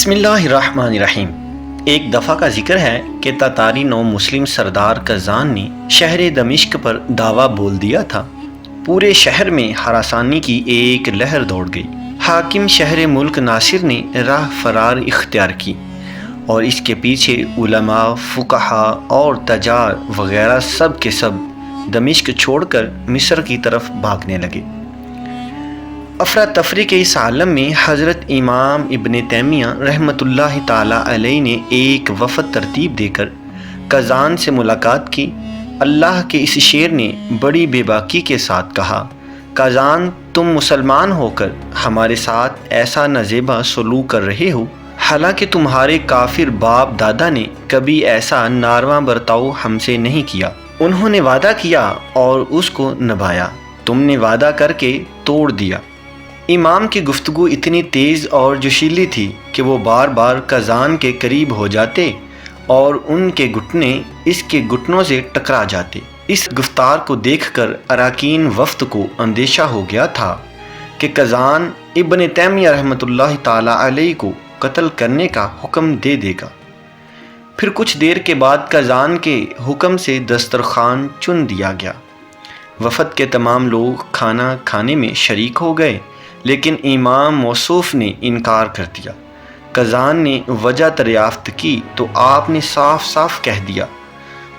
بسم اللہ الرحمن الرحیم۔ ایک دفعہ کا ذکر ہے کہ تاتاری نو مسلم سردار کزان نے شہر دمشق پر دعویٰ بول دیا تھا۔ پورے شہر میں ہراسانی کی ایک لہر دوڑ گئی۔ حاکم شہر ملک ناصر نے راہ فرار اختیار کی اور اس کے پیچھے علماء، فقہاء اور تجار وغیرہ سب کے سب دمشق چھوڑ کر مصر کی طرف بھاگنے لگے۔ افراتفری کے اس عالم میں حضرت امام ابن تیمیہ رحمۃ اللہ تعالیٰ علیہ نے ایک وفد ترتیب دے کر کزان سے ملاقات کی۔ اللہ کے اس شیر نے بڑی بے باکی کے ساتھ کہا، کزان تم مسلمان ہو کر ہمارے ساتھ ایسا نازیبا سلوک کر رہے ہو، حالانکہ تمہارے کافر باپ دادا نے کبھی ایسا ناروا برتاؤ ہم سے نہیں کیا۔ انہوں نے وعدہ کیا اور اس کو نبھایا، تم نے وعدہ کر کے توڑ دیا۔ امام کی گفتگو اتنی تیز اور جوشیلی تھی کہ وہ بار بار کزان کے قریب ہو جاتے اور ان کے گھٹنے اس کے گھٹنوں سے ٹکرا جاتے۔ اس گفتار کو دیکھ کر اراکین وفد کو اندیشہ ہو گیا تھا کہ کزان ابن تیمیہ رحمۃ اللہ تعالیٰ علیہ کو قتل کرنے کا حکم دے دے گا۔ پھر کچھ دیر کے بعد کزان کے حکم سے دسترخوان چن دیا گیا۔ وفد کے تمام لوگ کھانا کھانے میں شریک ہو گئے، لیکن امام موصوف نے انکار کر دیا۔ کزان نے وجہ دریافت کی تو آپ نے صاف صاف کہہ دیا،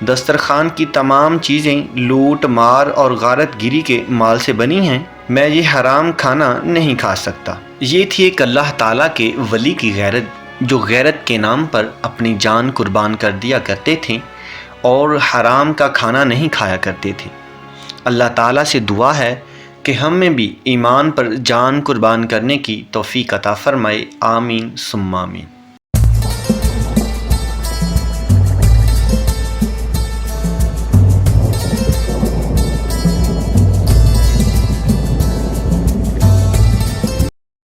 دسترخوان کی تمام چیزیں لوٹ مار اور غارت گیری کے مال سے بنی ہیں، میں یہ حرام کھانا نہیں کھا سکتا۔ یہ تھی ایک اللہ تعالیٰ کے ولی کی غیرت، جو غیرت کے نام پر اپنی جان قربان کر دیا کرتے تھے اور حرام کا کھانا نہیں کھایا کرتے تھے۔ اللہ تعالیٰ سے دعا ہے کہ ہم میں بھی ایمان پر جان قربان کرنے کی توفیق عطا فرمائے، آمین ثم آمین۔